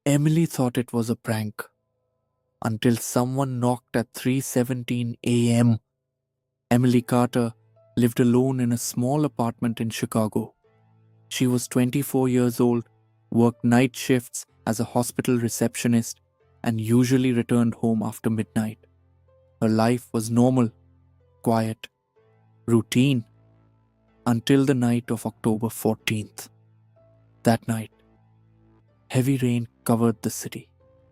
Emily thought it was a prank until someone knocked at 3:17 a.m. Emily Carter lived alone in a small apartment in Chicago. She was 24 years old, worked night shifts as a hospital receptionist, and usually returned home after midnight. Her life was normal, quiet, routine, until the night of October 14th. That night, heavy rain covered the city.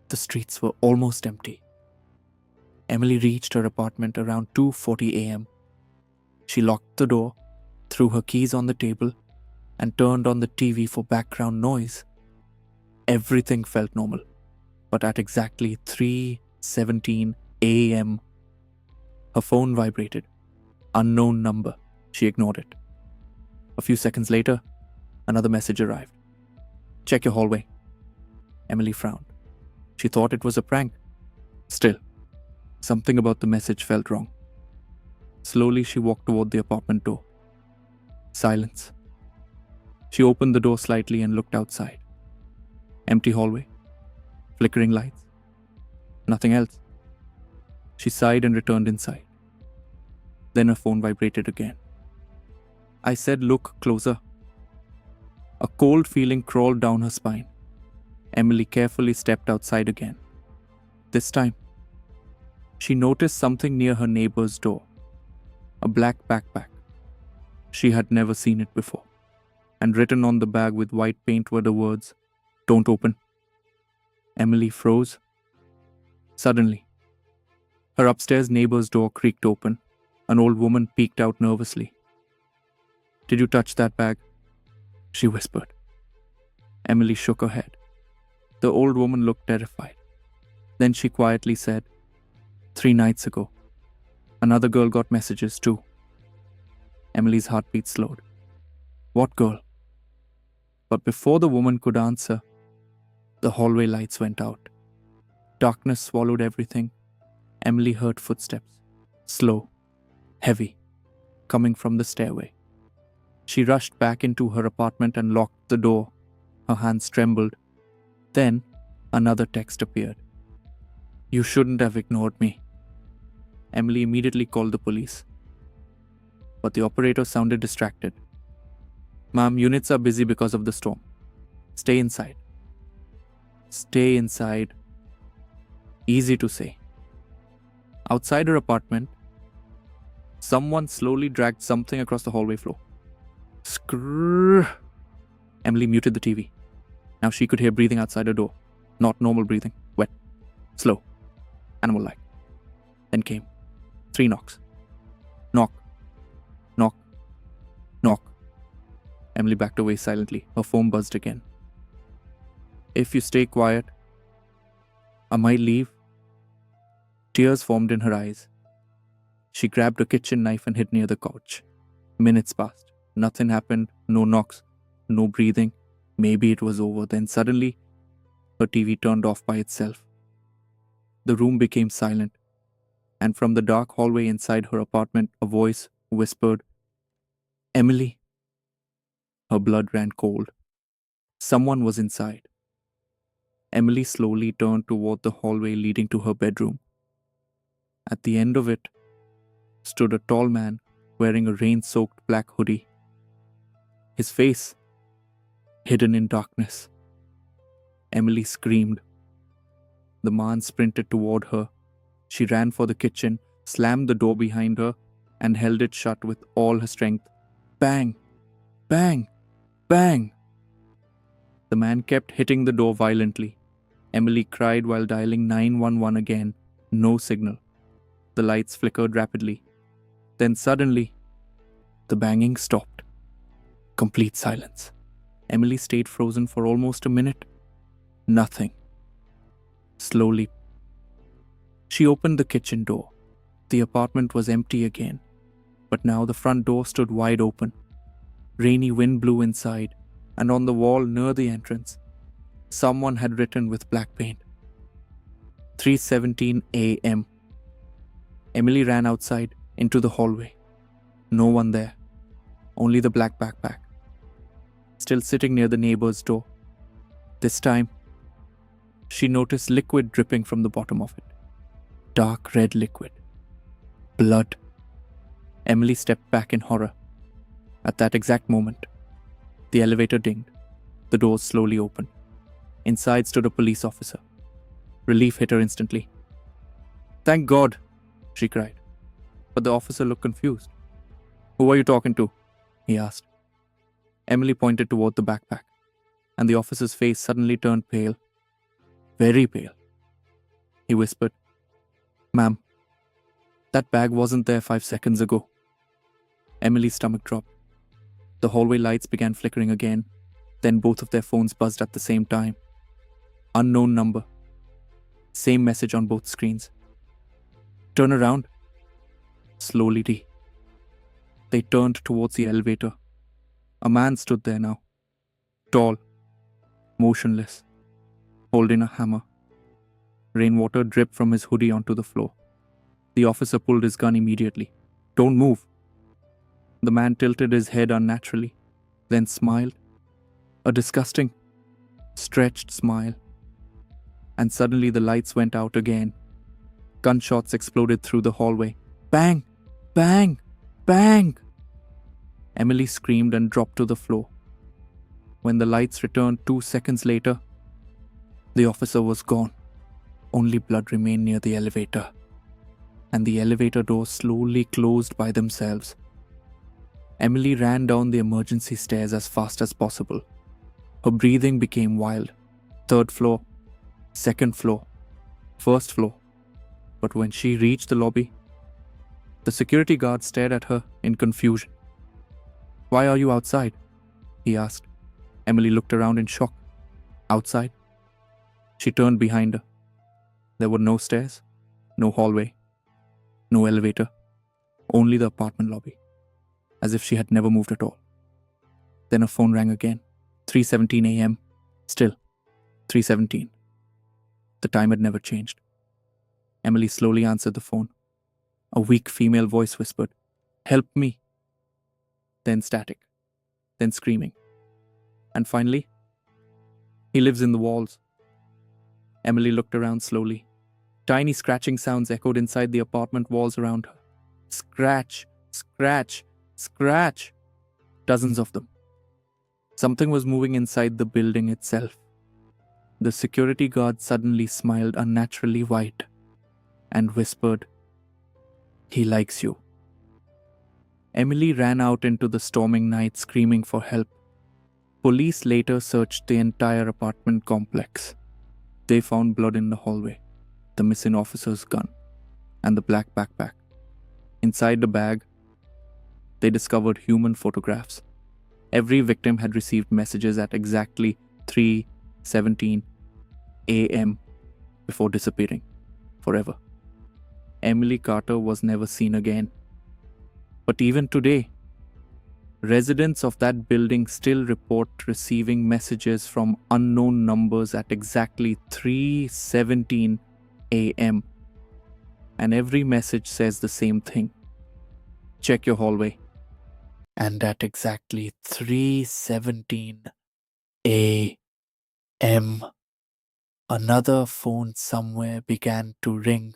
The streets were almost empty. Emily reached her apartment around 2:40 a.m. She locked the door, threw her keys on the table, and turned on the TV for background noise. Everything felt normal, but at exactly 3:17 a.m., her phone vibrated. Unknown number. She ignored it. A few seconds later, another message arrived. "Check your hallway." Emily frowned. She thought it was a prank. Still, something about the message felt wrong. Slowly, she walked toward the apartment door. Silence. She opened the door slightly and looked outside. Empty hallway. Flickering lights. Nothing else. She sighed and returned inside. Then her phone vibrated again. I said, "Look closer." A cold feeling crawled down her spine. Emily carefully stepped outside again. This time, she noticed something near her neighbor's door. A black backpack. She had never seen it before. And written on the bag with white paint were the words, "Don't open." Emily froze. Suddenly, her upstairs neighbor's door creaked open. An old woman peeked out nervously. "Did you touch that bag?" she whispered. Emily shook her head. The old woman looked terrified. Then she quietly said, "3 nights ago, another girl got messages too." Emily's heartbeat slowed. What girl? But before the woman could answer, the hallway lights went out. Darkness swallowed everything. Emily heard footsteps, slow, heavy, coming from the stairway. She rushed back into her apartment and locked the door. Her hands trembled. Then, another text appeared. "You shouldn't have ignored me." Emily immediately called the police. But the operator sounded distracted. "Ma'am, units are busy because of the storm. Stay inside." Stay inside. Easy to say. Outside her apartment, someone slowly dragged something across the hallway floor. Skrrr. Emily muted the TV. Now she could hear breathing outside her door. Not normal breathing. Wet. Slow. Animal-like. Then came 3 knocks. Knock. Knock. Knock. Emily backed away silently. Her phone buzzed again. "If you stay quiet, I might leave." Tears formed in her eyes. She grabbed a kitchen knife and hid near the couch. Minutes passed. Nothing happened. No knocks. No breathing. Maybe it was over. Then suddenly, her TV turned off by itself. The room became silent, and from the dark hallway inside her apartment, a voice whispered, "Emily." Her blood ran cold. Someone was inside. Emily slowly turned toward the hallway leading to her bedroom. At the end of it stood a tall man wearing a rain-soaked black hoodie. His face hidden in darkness. Emily screamed. The man sprinted toward her. She ran for the kitchen, slammed the door behind her, and held it shut with all her strength. Bang! Bang! Bang! The man kept hitting the door violently. Emily cried while dialing 911 again. No signal. The lights flickered rapidly. Then suddenly, the banging stopped. Complete silence. Emily stayed frozen for almost a minute. Nothing. Slowly, she opened the kitchen door. The apartment was empty again, but now the front door stood wide open. Rainy wind blew inside, and on the wall near the entrance, someone had written with black paint, 3:17 a.m. Emily ran outside into the hallway. No one there. Only the black backpack, still sitting near the neighbor's door. This time, She noticed liquid dripping from the bottom of it. Dark red liquid. Blood. Emily stepped back in horror. At that exact moment, the elevator dinged. The doors slowly opened. Inside stood a police officer. Relief hit her instantly. "Thank God," she cried. But the officer looked confused. "Who are you talking to?" he asked. Emily pointed toward the backpack, and the officer's face suddenly turned pale. Very pale. He whispered, "Ma'am, that bag wasn't there 5 seconds ago." Emily's stomach dropped. The hallway lights began flickering again. Then both of their phones buzzed at the same time. Unknown number. Same message on both screens. "Turn around." Slowly, Dee. They turned towards the elevator. A man stood there now. Tall. Motionless. Holding a hammer. Rainwater dripped from his hoodie onto the floor. The officer pulled his gun immediately. "Don't move." The man tilted his head unnaturally, then smiled. A disgusting, stretched smile. And suddenly the lights went out again. Gunshots exploded through the hallway. Bang! Bang! Bang! Emily screamed and dropped to the floor. When the lights returned 2 seconds later, the officer was gone. Only blood remained near the elevator. And the elevator doors slowly closed by themselves. Emily ran down the emergency stairs as fast as possible. Her breathing became wild. 3rd floor, 2nd floor, 1st floor. But when she reached the lobby, the security guard stared at her in confusion. "Why are you outside?" he asked. Emily looked around in shock. Outside? She turned behind her. There were no stairs, no hallway, no elevator, only the apartment lobby, as if she had never moved at all. Then her phone rang again. 3:17 a.m. Still, 3:17. The time had never changed. Emily slowly answered the phone. A weak female voice whispered, "Help me." Then static. Then screaming. And finally, "He lives in the walls." Emily looked around slowly. Tiny scratching sounds echoed inside the apartment walls around her. Scratch, scratch, scratch. Dozens of them. Something was moving inside the building itself. The security guard suddenly smiled unnaturally wide and whispered, "He likes you." Emily ran out into the storming night screaming for help. Police later searched the entire apartment complex. They found blood in the hallway, the missing officer's gun, and the black backpack. Inside the bag, they discovered human photographs. Every victim had received messages at exactly 3:17 a.m. before disappearing forever. Emily Carter was never seen again. But even today, residents of that building still report receiving messages from unknown numbers at exactly 3:17 a.m. And every message says the same thing. Check your hallway. And at exactly 3:17 a.m., another phone somewhere began to ring.